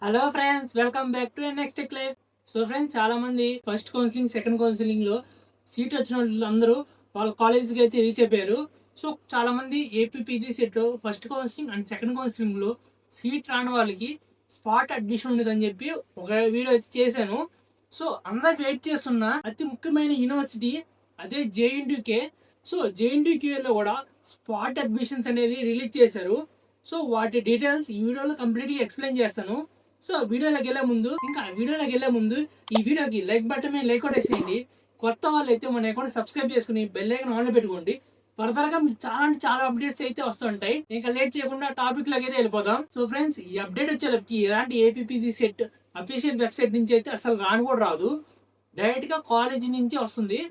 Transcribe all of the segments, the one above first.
Hello friends, welcome back to next tech life. So friends, చాలా మంది first counselling, second counselling లో seat వచ్చిన వాళ్ళందరూ వాళ్ళ కాలేజ్కి అయితే రీచ్ అయిపోయారు. సో చాలా మంది ఏపీపీజీ సెట్ లో first counselling and second counselling లో సీట్ రాని వాళ్ళకి స్పాట్ అడ్మిషన్ ఉండదని చెప్పి ఒక వీడియో అయితే చేశాను. సో అందరు వెయిట్ చేస్తున్న అతి ముఖ్యమైన యూనివర్సిటీ అదే జేఎన్టీయూకే. సో జేఎన్టీయూకేలో కూడా స్పాట్ అడ్మిషన్స్ అనేది రిలీజ్ చేశారు. సో వాటి డీటెయిల్స్ ఈ వీడియోలో కంప్లీట్గా ఎక్స్ప్లెయిన్ చేస్తాను. సో వీడియోలోకి వెళ్ళే ముందు ఈ వీడియోకి లైక్ బటన్ మీద లైక్ కొట్టేసేయండి. కొత్త వాళ్ళు అయితే మన అకౌంట్ సబ్స్క్రైబ్ చేసుకుని బెల్ ఐకాన్ ఆన్లో పెట్టుకోండి. ఫర్దర్ గా మీకు చాలా అంటే చాలా అప్డేట్స్ అయితే వస్తుంటాయి. ఇంకా లేట్ చేయకుండా టాపిక్ లోకి అయితే వెళ్ళిపోదాం. సో ఫ్రెండ్స్, ఈ అప్డేట్ వచ్చేసరికి ఎలాంటి ఏపీపీజీ సెట్ అఫీషియల్ వెబ్సైట్ నుంచి అయితే అసలు రాను కూడా రాదు. డైరెక్ట్ గా కాలేజ్ నుంచి వస్తుంది.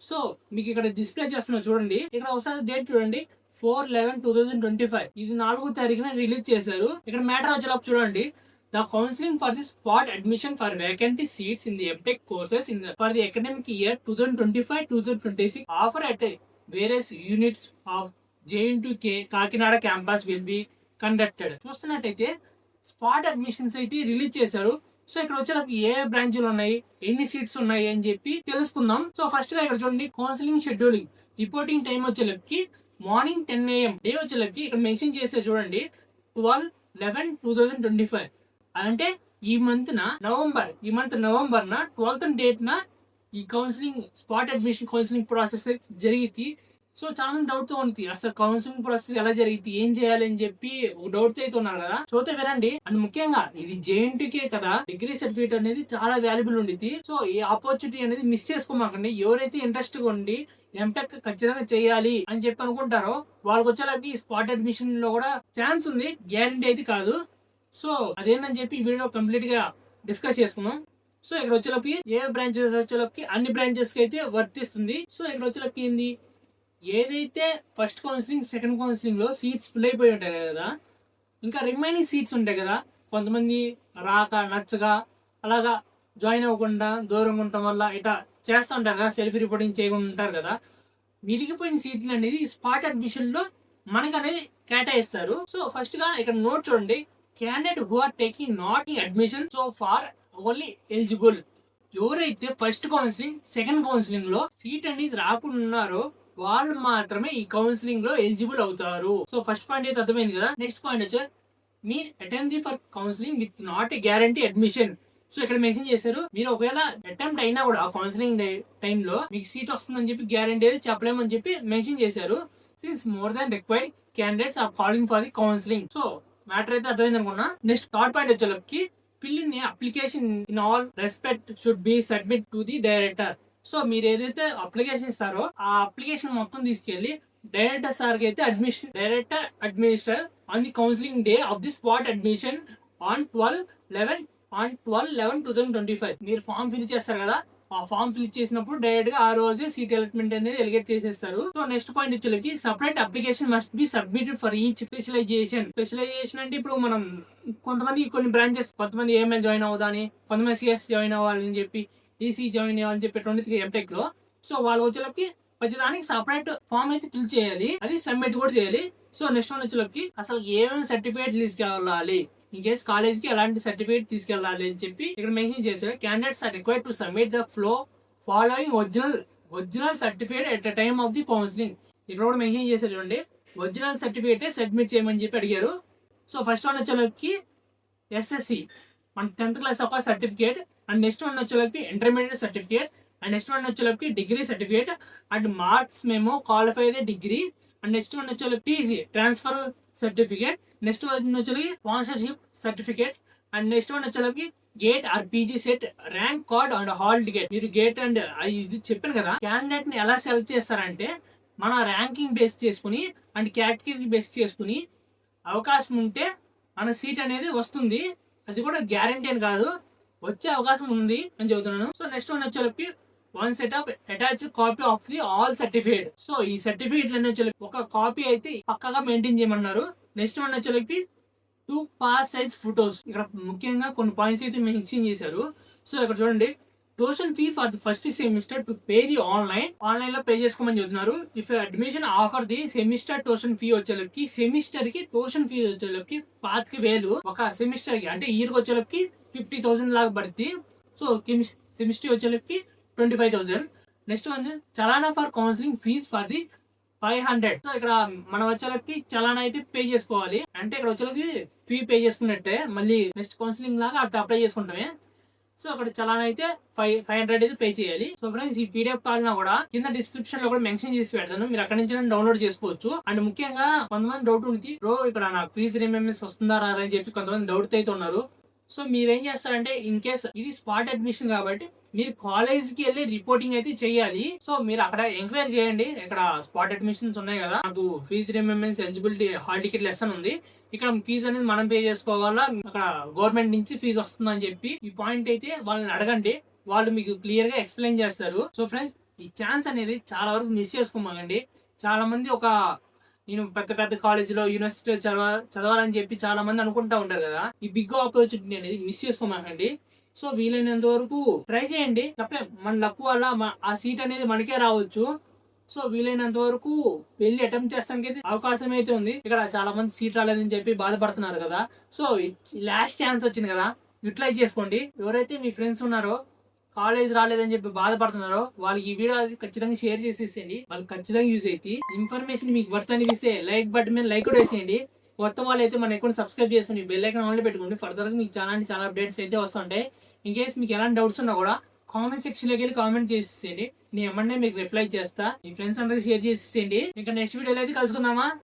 సో మీకు ఇక్కడ డిస్ప్లే చేస్తున్నా చూడండి. ఇక్కడ ఒకసారి డేట్ చూడండి, 4/11/2025. ఇది 4వ తారీఖున రిలీజ్ చేశారు. ఇక్కడ మ్యాటర్ వచ్చేలోపు చూడండి. The counseling for the spot admission for vacant seats in the MTech courses for the academic year 2025-2026 offer at various units of JNTK Kakinada campus will be conducted. చూస్తున్నట్టయితే spot admissions అయితే release చేశారు. So ఇక్కడ వచ్చేటప్పుడు ఏ బ్రాంచ్లు ఉన్నాయి, ఎన్ని seats ఉన్నాయి అని చెప్పి తెలుసుకుందాం. సో ఫస్ట్ గా ఇక్కడ చూడండి, కౌన్సిలింగ్ షెడ్యూలింగ్ రిపోర్టింగ్ టైం వచ్చేలకి మార్నింగ్ 10 AM. డే వచ్చేలకి ఇక్కడ మెన్షన్ చేసే చూడండి, 12/11/2025. అంటే ఈ మంత్ నవంబర్ 12th డేట్ ఈ counselling spot admission counselling process జరిగింది. సో చాలా డౌట్ తో ఉంది, అసలు కౌన్సిలింగ్ ప్రాసెస్ ఎలా జరిగింది, ఏం చేయాలి అని చెప్పి డౌట్ తో అయితే ఉన్నారు కదా. చూస్తే వినండి. అండ్ ముఖ్యంగా ఇది జేఎన్టీకే కదా, డిగ్రీ సర్టిఫికేట్ అనేది చాలా వాల్యుబుల్ ఉండిద్ది. సో ఈ ఆపర్చునిటీ అనేది మిస్ చేసుకోమాకండి. ఎవరైతే ఇంట్రెస్ట్ గా ఉండి ఎంటెక్ ఖచ్చితంగా చేయాలి అని చెప్పి అనుకుంటారో వాళ్ళకి వచ్చేలాకి స్పాట్ అడ్మిషన్ లో కూడా ఛాన్స్ ఉంది, గ్యారంటీ అయితే కాదు. సో అదేంటని చెప్పి ఈ వీడియో కంప్లీట్ గా డిస్కస్ చేసుకున్నాం. సో ఇక్కడ వచ్చేలోకి ఏ బ్రాంచెస్ వచ్చేలోకి అన్ని బ్రాంచెస్ కి అయితే వర్తిస్తుంది. సో ఇక్కడ వచ్చేలోకి ఏంది, ఏదైతే ఫస్ట్ కౌన్సిలింగ్ సెకండ్ కౌన్సిలింగ్ లో సీట్స్ ఫిల్ అయిపోయి ఉంటాయి కదా, ఇంకా రిమైనింగ్ సీట్స్ ఉంటాయి కదా, కొంతమంది రాక నచ్చగా అలాగా జాయిన్ అవ్వకుండా దూరంగా ఉండటం వల్ల ఇట్లా చేస్తూ ఉంటారు కదా, సెల్ఫ్ రిపోర్టింగ్ చేయకుండా ఉంటారు కదా, మిగిలిపోయిన సీట్లు అనేది స్పాట్ అడ్మిషన్ లో మనకు అనేది కేటాయిస్తారు. సో ఫస్ట్ గా ఇక్కడ నోట్ చూడండి, candidate who are taking not admission so far only eligible. ఎవరైతే ఫస్ట్ కౌన్సిలింగ్ సెకండ్ కౌన్సిలింగ్ లో సీట్ అనేది రాకుండా ఉన్నారో వాళ్ళు మాత్రమే ఈ కౌన్సిలింగ్ లో ఎలిజిబుల్ అవుతారు. సో ఫస్ట్ పాయింట్ అయితే అర్థమైంది కదా. నెక్స్ట్ పాయింట్ వచ్చి, మీరు attend for counselling with not a guarantee admission. So ఇక్కడ మెన్షన్ చేశారు, మీరు ఒకవేళ అటెంప్ట్ అయినా కూడా ఆ కౌన్సిలింగ్ టైంలో మీకు సీట్ వస్తుందని చెప్పి గ్యారంటీ అయితే చెప్పలేమని చెప్పి మెన్షన్ చేశారు. Since more than required candidates are calling for the counselling. So matter అయితే అర్థమైంది అనుకున్నా. నెక్స్ట్ థర్డ్ పాయింట్ వచ్చేలోకి, fill in application in all respect should be submit to the director. So మీరు ఏదైతే అప్లికేషన్ ఇస్తారో ఆ అప్లికేషన్ మొత్తం తీసుకెళ్లి డైరెక్టర్ సార్ కి అయితే director administer on the counselling day of the spot admission on 12/11/2025. మీరు ఫామ్ ఫిల్ చేస్తారు కదా, ఆ ఫామ్ ఫిల్ చేసినప్పుడు డైరెక్ట్ గా ఆ రోజే సీట్ అలాట్మెంట్ అనేది ఎలిగేట్ చేసేస్తారు. సో నెక్స్ట్ పాయింట్ వచ్చేసరికి, separate application must be submitted for each specialization అంటే ఇప్పుడు మనం కొంతమంది కొన్ని బ్రాంచెస్, కొంతమంది ఏఎంఎల్ జాయిన్ అవ్వదని, కొంతమంది సిఎస్ జాయిన్ అవ్వాలని చెప్పి, ఈసీ జాయిన్ అవ్వాలని చెప్పి ఎంటెక్ లో. సో వాళ్ళ వచ్చేలోకి ప్రతి దానికి సపరేట్ ఫామ్ అయితే ఫిల్ చేయాలి, అది సబ్మిట్ కూడా చేయాలి. సో నెక్స్ట్ వన్ వచ్చేలోకి, అసలు ఏమేమి సర్టిఫికేట్ తీసుకెళ్ళాలి, ఇన్ కేస్ కాలేజ్ కి ఎలాంటి సర్టిఫికేట్ తీసుకెళ్ళాలి అని చెప్పి ఇక్కడ మెన్షన్ చేశారు. Candidates are required to submit the following original certificate at the time of the counselling. ఇక్కడ కూడా మెన్షన్ చేశారు చూడండి, ఒరిజినల్ సర్టిఫికేట్ సబ్మిట్ చేయమని చెప్పి అడిగారు. సో ఫస్ట్ వన్ వచ్చేలోకి ఎస్ఎస్సి మన 10th క్లాస్ ఒక సర్టిఫికేట్, అండ్ నెక్స్ట్ వన్ వచ్చేలోకి intermediate certificate, and next one వచ్చేలోకి డిగ్రీ సర్టిఫికేట్ అండ్ మార్క్స్ మేము qualify degree, and next one వచ్చేలోకి TG transfer certificate, next one వచ్చేలోకి sponsorship certificate, and next one వచ్చేలోకి GATE or PG CET rank card and hall ticket. మీరు GATE and ఇది చెప్పాను కదా, candidate ని ఎలా సెలెక్ట్ చేస్తారంటే మన ర్యాంకింగ్ బేస్ చేసుకుని అండ్ కేటగిరీ బేస్ చేసుకుని అవకాశం ఉంటే మన సీట్ అనేది వస్తుంది. అది కూడా గ్యారంటీ అని కాదు, వచ్చే అవకాశం ఉంది అని చెబుతున్నాను. సో నెక్స్ట్ వన్ వచ్చేలోకి one set of attached copy of the all certificate. So ఈ సర్టిఫికేట్ వచ్చేలోకి ఒక కాపీ అయితే పక్కగా మెయింటైన్ చేయమన్నారు. నెక్స్ట్ వన్ వచ్చేలోకి 2 పాస్ సైజ్ ఫొటోస్. ఇక్కడ ముఖ్యంగా కొన్ని పాయింట్స్ అయితే మెన్షన్ చేశారు. సో ఇక్కడ చూడండి, tuition fee for the first semester to pay the online లో పే చేసుకోమని చెప్తున్నారు. If admission offer the semester tuition fee వచ్చేలోకి సెమిస్టర్ కి ట్యూషన్ ఫీ వచ్చేలోకి 25,000 ఒక సెమిస్టర్ కి, అంటే ఇయర్ కి వచ్చేలోకి 50,000 లాగా పడుతుంది. సో సెమిస్టర్ వచ్చేలోకి 25,000. Next one challan for counselling fees for the 500. So ఇక్కడ మనం వచ్చేలోకి చలానా అయితే పే చేసుకోవాలి, అంటే ఇక్కడ వచ్చేలోకి ఫీ పే చేసుకున్నట్టే, మళ్ళీ నెక్స్ట్ కౌన్సిలింగ్ లాగా అట్లా అప్లై చేసుకుంటామే. సో అక్కడ చలానా అయితే 500 అయితే పే చేయాలి. సో ఫ్రెండ్స్, ఈ పీడిఎఫ్ కావాలన్నా కూడా కింద డిస్క్రిప్షన్ లో కూడా మెన్షన్ చేసి పెడతాను, మీరు అక్కడ నుంచి డౌన్లోడ్ చేసుకోవచ్చు. అండ్ ముఖ్యంగా కొంతమంది డౌట్ ఉంది, బ్రో ఇక్కడ నాకు ఫీజు రిమెంబర్స్ వస్తుందా రాదా అని చెప్పి కొంతమంది డౌట్ అయితే ఉన్నారు. సో మీరేం చేస్తారంటే, ఇన్ కేస్ ఇది స్పాట్ అడ్మిషన్ కాబట్టి మీరు కాలేజ్ కి వెళ్ళి రిపోర్టింగ్ అయితే చేయాలి. సో మీరు అక్కడ ఎంక్వైరీ చేయండి, ఇక్కడ స్పాట్ అడ్మిషన్స్ ఉన్నాయి కదా, నాకు fee reimbursement eligibility hall ticket lesson ఉంది, ఇక్కడ ఫీజు అనేది మనం పే చేసుకోవాలా, అక్కడ గవర్నమెంట్ నుంచి ఫీజు వస్తుందని చెప్పి ఈ పాయింట్ అయితే వాళ్ళని అడగండి, వాళ్ళు మీకు క్లియర్ గా ఎక్స్ప్లెయిన్ చేస్తారు. సో ఫ్రెండ్స్, ఈ ఛాన్స్ అనేది చాలా వరకు మిస్ చేసుకోమాకండి. చాలా మంది నేను పెద్ద పెద్ద కాలేజీలో యూనివర్సిటీలో చదవాలని చెప్పి చాలా మంది అనుకుంటా ఉంటారు కదా, ఈ బిగ్ ఆపర్చునిటీ అనేది మిస్ చేసుకోమాకండి. సో వీలైనంత వరకు ట్రై చేయండి, చెప్పలేం మన లక్ వల్ల ఆ సీట్ అనేది మనకే రావచ్చు. సో వీలైనంత వరకు వెళ్ళి అటెంప్ట్ చేస్తానికి అయితే అవకాశం అయితే ఉంది. ఇక్కడ చాలా మంది సీట్ రాలేదని చెప్పి బాధపడుతున్నారు కదా, సో లాస్ట్ ఛాన్స్ వచ్చింది కదా, యూటిలైజ్ చేసుకోండి. ఎవరైతే మీ ఫ్రెండ్స్ ఉన్నారో కాలేజ్ రాలేదని చెప్పి బాధపడుతున్నారో వాళ్ళకి ఈ వీడియో అది ఖచ్చితంగా షేర్ చేసేసేయండి, వాళ్ళకి ఖచ్చితంగా యూజ్ అయితే. ఇన్ఫర్మేషన్ మీకు వర్త్ అనిపిస్తే లైక్ బటన్ మీద లైక్ కూడా వేసేయండి. కొత్త వాళ్ళు అయితే మన అకౌంట్ సబ్స్క్రైబ్ చేసుకుని బెల్ ఐకాన్ ఆన్లో పెట్టుకోండి, ఫర్దర్ గా మీకు చాలా అప్డేట్స్ అయితే వస్తుంటాయి. ఇన్ కేస్ మీకు ఎలాంటి డౌట్స్ ఉన్నా కూడా కామెంట్ సెక్షన్ లోకి వెళ్ళి కామెంట్ చేసేసేయండి, నేను ఏమన్నా మీకు రిప్లై చేస్తా. మీ ఫ్రెండ్స్ అందరికి షేర్ చేసేసేయండి. ఇంకా నెక్స్ట్ వీడియోలో అయితే కలుసుకుందామా.